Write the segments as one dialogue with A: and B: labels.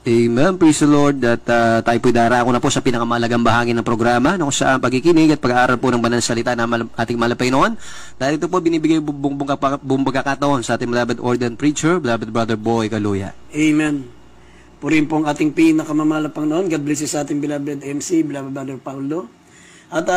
A: Amen. Praise the Lord. At tayo po'y darako na po sa pinakamahalagang bahagi ng programa kung saan pagkikinig at pag-aaral po ng banal na salita na ating malapay noon. Dahil ito po binibigay buong pagkakataon sa ating beloved ordained preacher, beloved Brother Boy Kaluya.
B: Amen. Purihin po ang ating pinakamamahalapang noon. God bless you sa ating beloved MC, beloved Brother Paulo. At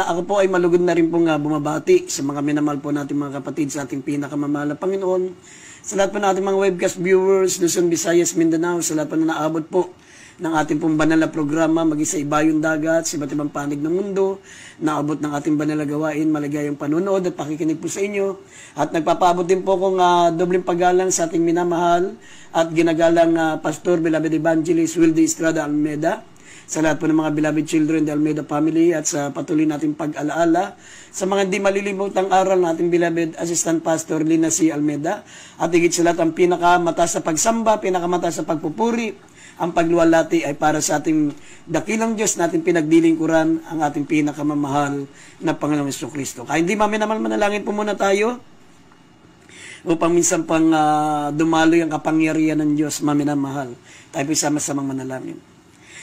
B: ako po ay malugod na rin pong bumabati sa mga minamahal po natin mga kapatid sa ating pinakamamahal na Panginoon. Sa lahat po natin mga webcast viewers, Luzon, Visayas, Mindanao, sa lahat po na naabot po ng ating pong banal na programa, maging sa ibayong dagat, sa iba't ibang panig ng mundo, naabot ng ating banal na gawain, maligayang panunood at pakikinig po sa inyo. At nagpapaabot din po kong dobleng paggalang sa ating minamahal at ginagalang Pastor, beloved Evangelist Wilde Estrada Almeida, sa lahat po ng mga beloved children the Almeida family at sa patuloy nating pag-alaala sa mga hindi malilimutang aral nating beloved Assistant Pastor Lina C. Almeida at higit sa lahat ang pinakamataas sa pagsamba, pinakamataas sa pagpupuri, ang pagluwalhati ay para sa ating dakilang Diyos natin pinagdilingkuran ang ating pinakamamahal na Panginoong Jesucristo. Kaya hindi naman manalangin po muna tayo upang minsan pang dumaloy ang kapangyarihan ng Diyos, maminamahal. Tayo po sama-samang manalangin.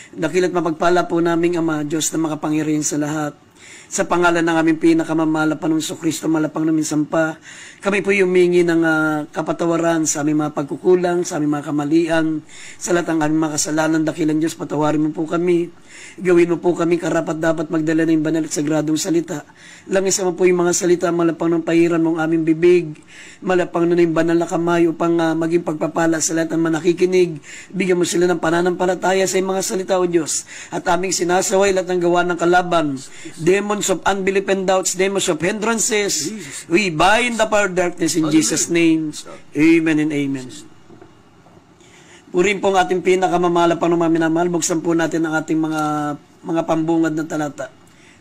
B: Dakila't mapagpala po naming Ama, Diyos na makapangyarihan sa lahat. Sa pangalan ng aming pinakamamahal na Panginoong Jesucristo, malapang namin sampa, kami po humingi ng kapatawaran sa aming mga pagkukulang, sa aming mga kamalian, sa lahat ng aming mga kasalanan. Dakilang Diyos, patawarin mo po kami. Gawin mo po kami karapat dapat magdala ng banal at sagradong salita. Langis mo po yung mga salita, malapang ng pahiran mong aming bibig, malapang na yung banal na kamay upang maging pagpapala sa lahat ng manakikinig. Bigyan mo sila ng pananampalataya sa mga salita, O Diyos. At aming sinasaway lahat ng gawa ng kalaban, demons of unbelief and doubts, demons of hindrances. We bind the power of darkness in Jesus' name. Amen and amen. Purin po ang ating pinakamamahal pa ng mga minamahal. Buksan po natin ang ating mga pambungad na talata.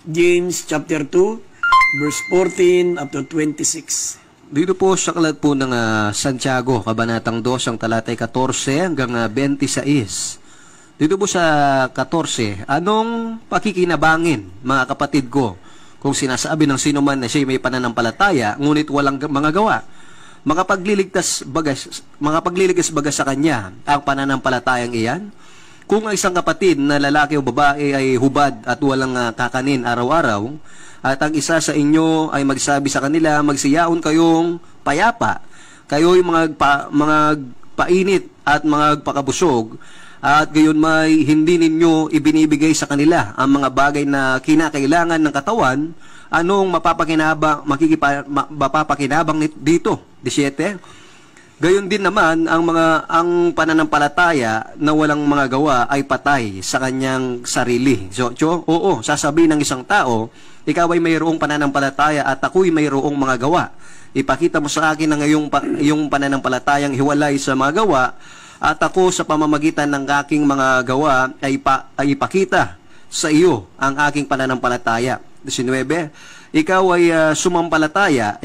B: James chapter 2, verse 14 up to 26.
A: Dito po sa kalat po ng Santiago, Kabanatang 2, ang talatay 14 hanggang 26. Dito po sa 14, anong pakikinabangin, mga kapatid ko, kung sinasabi ng sino man na siya may pananampalataya, ngunit walang mga gawa? Makapagliligtas baga sa kanya ang pananampalatayang iyan? Kung ang isang kapatid na lalaki o babae ay hubad at walang kakanin araw-araw, at ang isa sa inyo ay magsabi sa kanila, magsiyaon kayong payapa, kayo'y mga painit at mga pakabusog, at gayon may hindi ninyo ibinibigay sa kanila ang mga bagay na kinakailangan ng katawan, anong mapapakinabang dito? 17. Gayon din naman ang pananampalataya na walang mga gawa ay patay sa kanyang sarili. So, oo, sasabihin ng isang tao, ikaw ay mayroong pananampalataya at ako'y mayroong mga gawa. Ipakita mo sa akin ang iyong pananampalatayang hiwalay sa mga gawa, at ako sa pamamagitan ng aking mga gawa ay ipakita sa iyo ang aking pananampalataya. 19. Ikaw ay sumasampalataya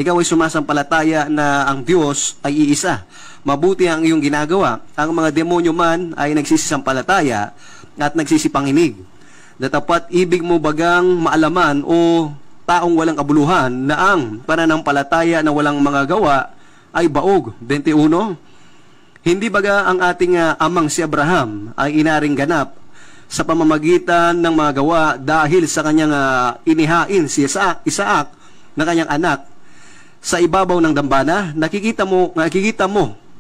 A: na ang Diyos ay iisa. Mabuti ang iyong ginagawa. Ang mga demonyo man ay nagsisisampalataya at nagsisipanginig. Datapat ibig mo bagang maalaman o taong walang kabuluhan na ang pananampalataya na walang mga gawa ay baog. 21. Hindi baga ang ating amang si Abraham ay inaring ganap sa pamamagitan ng mga gawa dahil sa kanyang inihain si Isaac na kanyang anak sa ibabaw ng dambana? Nakikita mo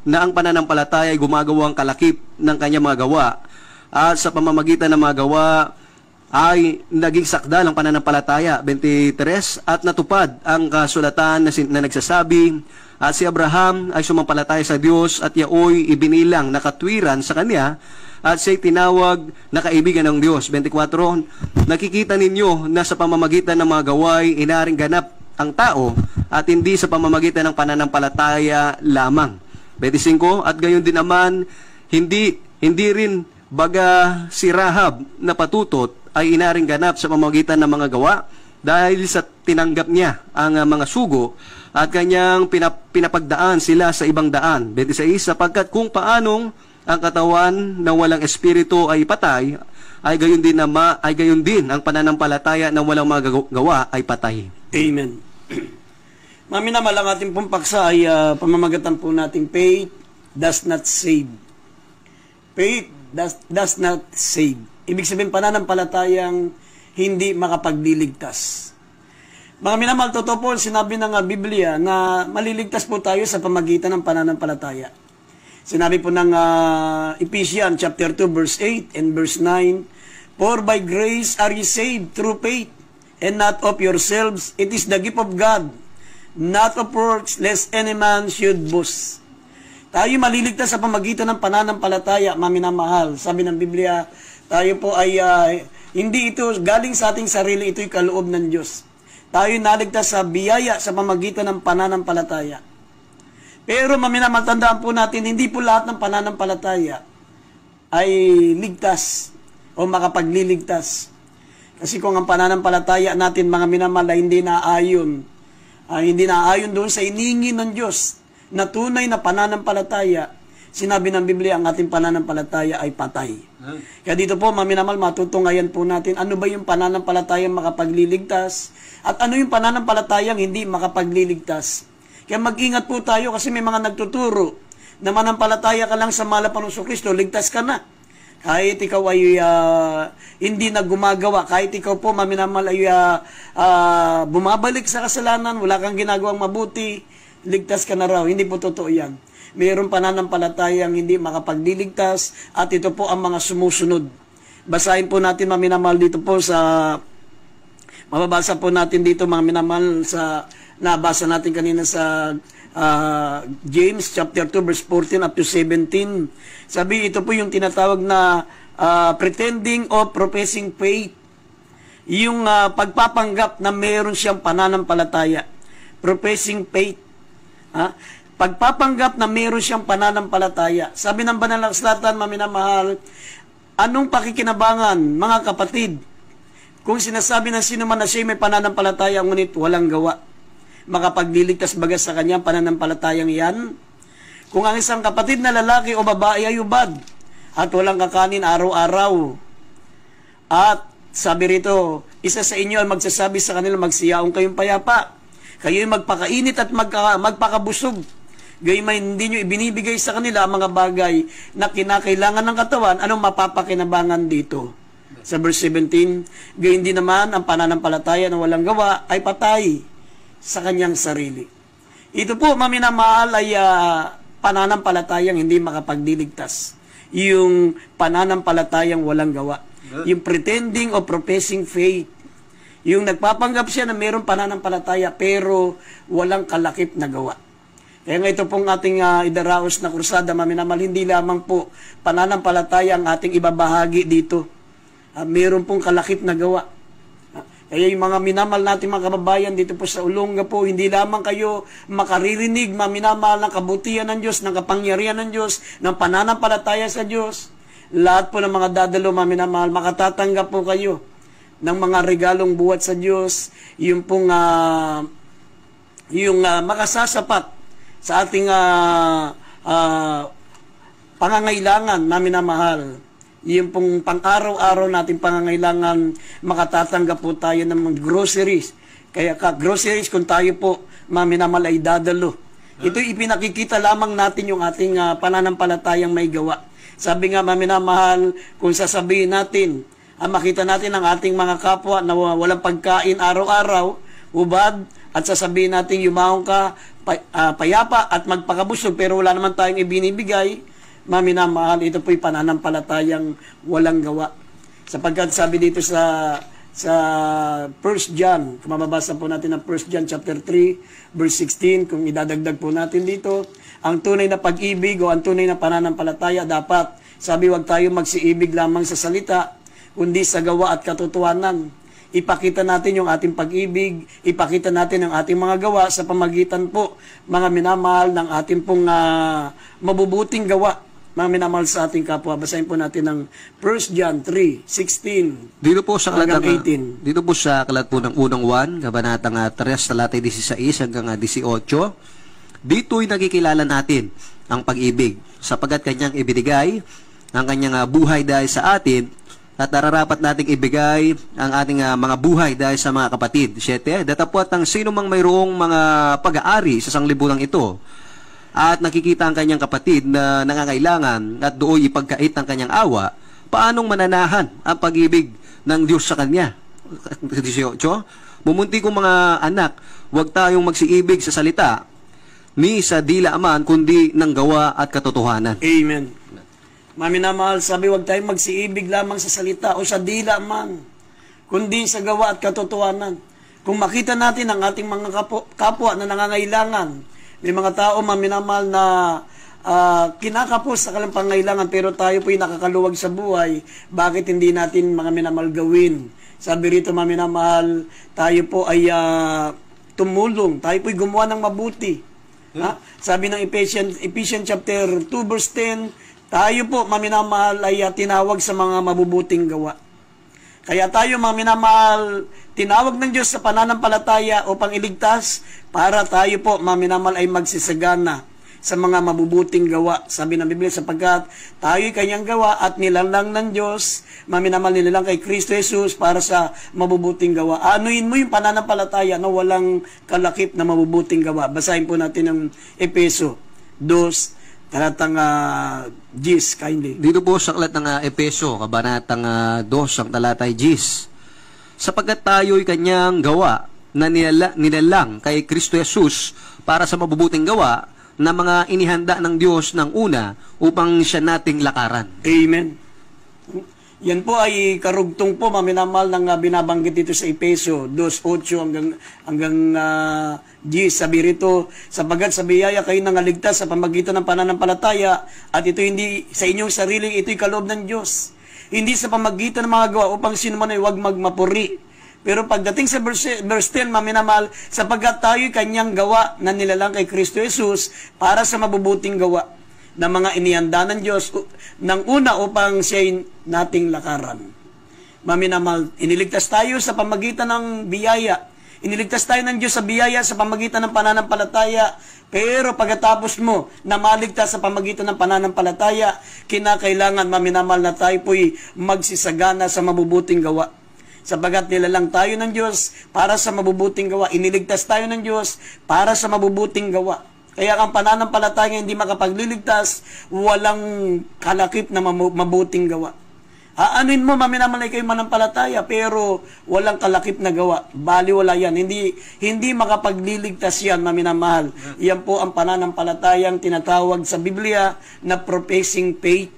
A: na ang pananampalataya ay gumagawang kalakip ng kanyang mga gawa, at sa pamamagitan ng mga gawa ay naging sakdal ang pananampalataya. 23. At natupad ang kasulatan na nagsasabi, at si Abraham ay sumampalataya sa Diyos at yaoy ibinilang na katwiran sa kanya, at siya'y tinawag na kaibigan ng Diyos. 24. Nakikita ninyo na sa pamamagitan ng mga gaway inaring ganap ang tao, at hindi sa pamamagitan ng pananampalataya lamang. 25. At gayon din naman, hindi rin baga si Rahab na patutot ay inaring ganap sa pamamagitan ng mga gawa, dahil sa tinanggap niya ang mga sugo at kanyang pinapagdaan sila sa ibang daan. 26. Sapagkat kung paanong ang katawan na walang espiritu ay patay, ay gayon din ang pananampalataya na walang mga gawa ay patay.
B: Amen. Maminamahal, ang ating pong paksa ay pamamagatan po nating faith does not save. Faith does not save. Ibig sabihin, pananampalatayang hindi makapagliligtas. Mga minamahal, totoo po, sinabi ng Biblia na maliligtas po tayo sa pamagitan ng pananampalataya. Sinabi po ng Ephesians chapter 2 verse 8 and verse 9, "For by grace are ye saved through faith, and not of yourselves, it is the gift of God, not of works, lest any man should boast." Tayo maliligtas sa pamagitan ng pananampalataya, mga minamahal. Sabi ng Biblia, tayo po ay hindi ito galing sa ating sarili, ito'y kaloob ng Diyos. Tayo naligtas sa biyaya sa pamagitan ng pananampalataya. Pero matandaan po natin, hindi po lahat ng pananampalataya ay ligtas o makapagliligtas. Kasi kung ang pananampalataya natin, mga minamahal, hindi naayon doon sa iningi ng Diyos na tunay na pananampalataya, sinabi ng Biblia, ang ating pananampalataya ay patay. Kaya dito po, mga minamahal, matutungayan po natin, ano ba yung pananampalatayang makapagliligtas at ano yung pananampalatayang hindi makapagliligtas. Kaya mag-ingat po tayo kasi may mga nagtuturo na manampalataya ka lang sa mahal na Panginoong Kristo, ligtas ka na. Kahit ikaw ay hindi na gumagawa, kahit ikaw po, maminamal, ay bumabalik sa kasalanan, wala kang ginagawang mabuti, ligtas ka na raw. Hindi po totoo yan. Mayroong pananampalatayang hindi makapagliligtas at ito po ang mga sumusunod. Basahin po natin, maminamal, dito po sa mababasa po natin dito, mga minamahal, sa nabasa natin kanina sa James chapter 2 verse 14 up to 17. Sabi, ito po yung tinatawag na pretending or professing faith. Yung pagpapanggap na meron siyang pananampalataya. Professing faith. Pagpapanggap na meron siyang pananampalataya. Sabi ng banal na kasulatan, mga minamahal, anong pakikinabangan, mga kapatid, kung sinasabi ng sino man na siya may pananampalataya, ngunit walang gawa? Makapagliligtas baga sa kanyang pananampalatayang iyan? Kung ang isang kapatid na lalaki o babae ay ubad at walang kakanin araw-araw, at sabi rito, isa sa inyo ang magsasabi sa kanila, magsiyaong kayong payapa, kayo'y magpakainit at magpakabusog, gayon may hindi nyo ibinibigay sa kanila ang mga bagay na kinakailangan ng katawan, anong mapapakinabangan dito? Sa verse 17, gayon din naman ang pananampalataya na walang gawa ay patay sa kanyang sarili. Ito po, maminamahal, ay pananampalatayang hindi makapagliligtas. Yung pananampalatayang walang gawa. Yung pretending o professing faith. Yung nagpapanggap siya na mayroong pananampalataya pero walang kalakip na gawa. Kaya nga ito pong ating idaraos na krusada, maminamahal, hindi lamang po pananampalataya ang ating ibabahagi dito. Meron pong kalakip na gawa. Kaya yung mga minamahal natin mga kababayan dito po sa Olonga po, hindi lamang kayo makaririnig, minamahal ng kabutihan ng Diyos, ng kapangyarihan ng Diyos, ng pananampalataya sa Diyos. Lahat po ng mga dadalo, minamahal, makatatanggap po kayo ng mga regalong buhat sa Diyos, yung pong makasasapat sa ating pangangailangan na minamahal. Yung pong pang-araw-araw natin pangangailangan, makatatanggap po tayo ng mga groceries. Kaya groceries kung tayo po, minamahal, ay dadalo. Ito ipinakikita lamang natin yung ating pananampalatayang may gawa. Sabi nga, minamahal, kung sasabihin natin, makita natin ang ating mga kapwa na walang pagkain araw-araw, ubad, at sasabihin natin yumaong ka, payapa at magpakabusog, pero wala naman tayong ibinibigay, maminamahal, ito po'y pananampalatayang walang gawa. Sapagkat sabi dito sa 1 John, kung mababasa po natin ang 1 John chapter 3, verse 16, kung idadagdag po natin dito, ang tunay na pag-ibig o ang tunay na pananampalataya, dapat, sabi, wag tayo magsiibig lamang sa salita, kundi sa gawa at katotohanan. Ipakita natin yung ating pag-ibig, ipakita natin ang ating mga gawa sa pamagitan po, mga minamahal, ng ating pong mabubuting gawa, mga minamahal sa ating kapwa. Basahin po natin ang 1 John 3:16
A: Dito po sa
B: hanggang
A: kalat
B: 18.
A: Dito po sa kalat po ng unang 1, kabanatang 3, talatay 16 hanggang 18. Dito'y nakikilala natin ang pag-ibig, sapagkat kanyang ibinigay ang kanyang buhay dahil sa atin, at nararapat nating ibigay ang ating mga buhay dahil sa mga kapatid. 7, datapwat ang sino mang mayroong mga pag-aari sa sanglibutan ito, at nakikita ang kanyang kapatid na nangangailangan at doon ipagkait ang kanyang awa, paanong mananahan ang pag-ibig ng Diyos sa kanya? 18. Mumunti kong mga anak, huwag tayong magsiibig sa salita, ni sa dila man, kundi ng gawa at katotohanan.
B: Amen. Maminamahal, sabi, huwag tayong magsiibig lamang sa salita o sa dila man, kundi sa gawa at katotohanan. Kung makita natin ang ating mga kapwa na nangangailangan, may mga tao, maminamahal, na kinakapos sa kanilang pangailangan, pero tayo po'y nakakaluwag sa buhay, bakit hindi natin mga minamahal gawin? Sabi rito, maminamahal, tayo po ay tumulong, tayo po'y gumawa ng mabuti. Ha? Sabi ng Ephesians chapter 2 verse 10, tayo po, maminamahal, ay tinawag sa mga mabubuting gawa. Kaya tayo, mga minamahal, tinawag ng Diyos sa pananampalataya upang iligtas para tayo po, mga minamahal, ay magsisagana sa mga mabubuting gawa. Sabi ng Biblia, sapagkat tayo'y kanyang gawa at nilalang ng Diyos, mga minamahal, nilalang kay Kristo Jesus para sa mabubuting gawa. Anuin mo yung pananampalataya na walang kalakip na mabubuting gawa. Basahin po natin ang Efeso 2, talatang 10, kindly.
A: Dito po sa aklat ng Epeso, kabanatang 2, ang talatay 10. Sapagkat tayo'y kanyang gawa na nilalang kay Kristo Jesus para sa mabubuting gawa na mga inihanda ng Diyos ng una upang siya nating lakaran.
B: Amen. Yan po ay karugtong po, maminamahal, ng binabanggit dito sa Efeso 2:8 hanggang 10. Sabi rito, sapagkat sa biyaya kayo nangaligtas sa pamagitan ng pananampalataya, at ito hindi sa inyong sarili, ito'y kaloob ng Diyos. Hindi sa pamagitan ng mga gawa upang sino man ay huwag magmapuri. Pero pagdating sa verse 10, maminamahal, sapagkat tayo'y kanyang gawa na nilalang kay Kristo Jesus para sa mabubuting gawa na mga inihanda ng Diyos ng una upang siya'y nating lakaran. Maminamahal, iniligtas tayo sa pamagitan ng biyaya. Iniligtas tayo ng Diyos sa biyaya sa pamagitan ng pananampalataya. Pero pagkatapos mo na maligtas sa pamagitan ng pananampalataya, kinakailangan, maminamahal, na tayo po'y magsisagana sa mabubuting gawa. Sabagat nilalang tayo ng Diyos para sa mabubuting gawa. Iniligtas tayo ng Diyos para sa mabubuting gawa. Kaya ang pananampalataya hindi makapagliligtas, walang kalakip na mabuting gawa. Aanuin mo, maminamalay kayo manampalataya, pero walang kalakip na gawa. Bali, wala yan. Hindi makapagliligtas yan, maminamahal. Yan po ang pananampalatayang tinatawag sa Biblia na professing faith.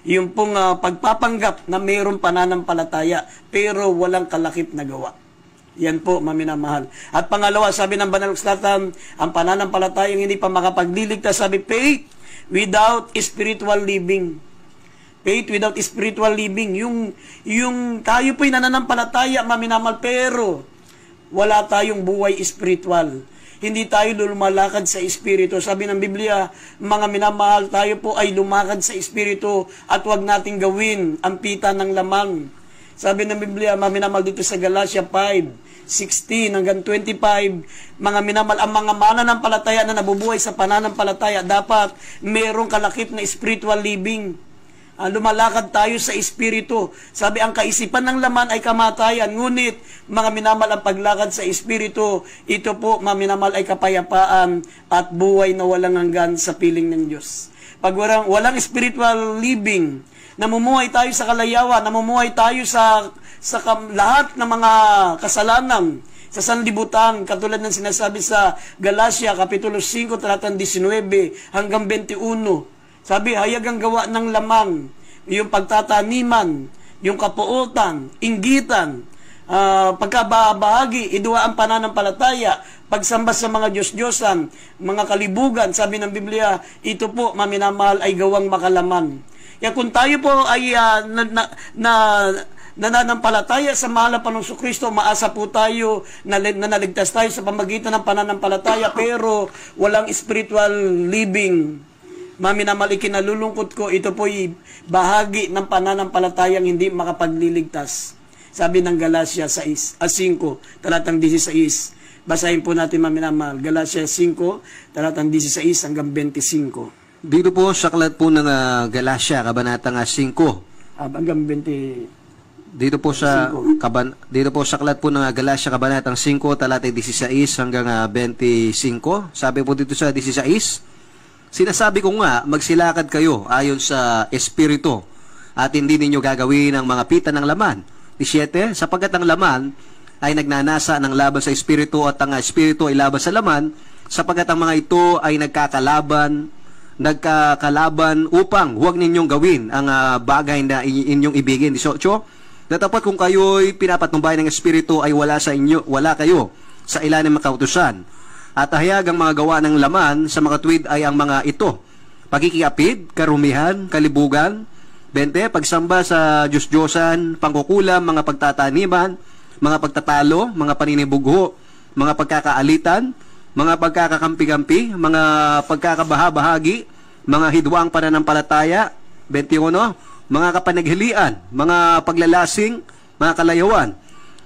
B: Yung pong pagpapanggap na mayroong pananampalataya, pero walang kalakip na gawa. Yan po, maminamahal. At pangalawa, sabi ng Banal na Kasulatan, ang pananampalatayang hindi pa makapagliligtas, sabi, faith without spiritual living. Faith without spiritual living. Yung tayo po'y nananampalataya, maminamahal, pero wala tayong buhay spiritual. Hindi tayo lumalakad sa Espiritu. Sabi ng Biblia, mga minamahal, tayo po ay lumakad sa Espiritu at huwag nating gawin ang pita ng lamang. Sabi ng Biblia, mga minamahal, dito sa Galatia 5:16 hanggang 25, mga minamahal, ang mga mananampalataya na nabubuhay sa pananampalataya, dapat mayroong kalakip na spiritual living. Lumalakad tayo sa Espiritu. Sabi, ang kaisipan ng laman ay kamatayan. Ngunit, mga minamahal, ang paglakad sa Espiritu, ito po, mga minamahal, ay kapayapaan at buhay na walang hanggan sa piling ng Diyos. Pag walang spiritual living, namumuhay tayo sa kalayawan, namumuhay tayo sa lahat ng mga kasalanan, sa sanlibutan, katulad ng sinasabi sa Galatia, Kapitulo 5, talatang 19 hanggang 21. Sabi, hayag ang gawa ng lamang, yung pagtataniman, yung kapuotan, inggitan, pagkabahagi, idua ang pananampalataya, pagsamba sa mga Diyos-Diyosan, mga kalibugan. Sabi ng Biblia, ito po, maminamahal, ay gawang makalaman. Kaya kung tayo po ay nananampalataya sa mahal na Panginoong Kristo, maasa po tayo na naligtas tayo sa pamagitan ng pananampalataya, pero walang spiritual living. Maminamahal, ikinalulungkot ko, ito po'y bahagi ng pananampalatayang hindi makapagliligtas. Sabi ng Galatia 5, talatang 16. Basahin po natin, maminamahal. Galatia 5, talatang 16 hanggang 25.
A: Dito po sa aklat po ng Galatia, kabanatang 5.
B: Hanggang 20.
A: dito po sa aklat po ng Galacia kabanatang 5 talata 16 hanggang 25. Sabi po dito sa 16, sinasabi ko nga, magsilakad kayo ayon sa espiritu at hindi ninyo gagawin ang mga pita ng laman. 17, sapagkat ang laman ay nagnanasa ng laban sa espiritu at ang espiritu ay laban sa laman, sapagkat ang mga ito ay nagkakalaban upang huwag ninyong gawin ang bagay na inyong ibigin. 18, Datapat kung kayo'y pinapatnumbay ng Espiritu ay wala kayo sa ilalim ng kautusan. At hayag ang mga gawa ng laman sa makatwid ay ang mga ito: pakikiapid, karumihan, kalibugan. 20, pagsamba sa Diyos-Diyosan, pangkukulam, mga pagtataniman, mga pagtatalo, mga paninibugho, mga pagkakaalitan, mga pagkakakampi-kampi, mga pagkakabahabahagi, mga hidwaang pananampalataya. 21, mga kapanaghilian, mga paglalasing, mga kalayawan.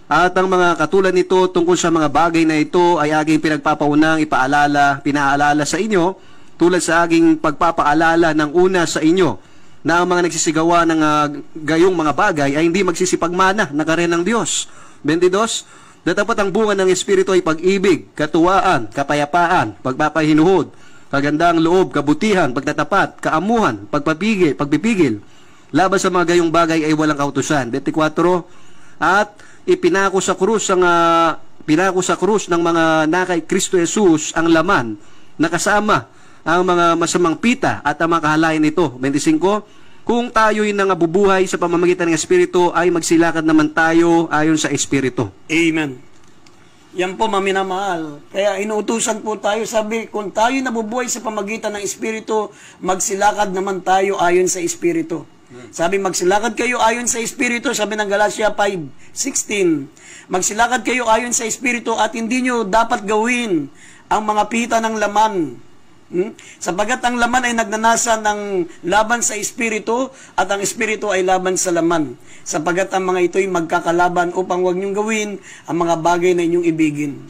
A: At ang mga katulad nito tungkol sa mga bagay na ito ay aking pinaalala sa inyo, tulad sa aking pagpapaalala ng una sa inyo, na ang mga nagsisigawa ng gayong mga bagay ay hindi magsisipagmana na karen ng Diyos. 22, Datapat ang bunga ng Espiritu ay pag-ibig, katuwaan, kapayapaan, pagpapahinuhod, kagandang loob, kabutihan, pagtatapat, kaamuhan, pagpipigil. Laban sa mga gayong bagay ay walang kautusan. 24, at ipinako sa krus ng mga nakay Kristo Jesus ang laman na kasama ang mga masamang pita at ang mga kahalayan nito. 25, kung tayo'y nangabubuhay sa pamamagitan ng Espiritu ay magsilakad naman tayo ayon sa Espiritu.
B: Amen. Yan po, maminamahal. Kaya inuutusan po tayo, sabi, kung tayo nabubuhay sa pamagitan ng Espiritu, magsilakad naman tayo ayon sa Espiritu. Sabi, magsilakad kayo ayon sa Espiritu, sabi ng Galacia 5:16. Magsilakad kayo ayon sa Espiritu at hindi nyo dapat gawin ang mga pita ng laman. Sapagat ang laman ay nagnanasa ng laban sa Espiritu at ang Espiritu ay laban sa laman. Sapagat ang mga ito'y magkakalaban upang huwag nyong gawin ang mga bagay na inyong ibigin.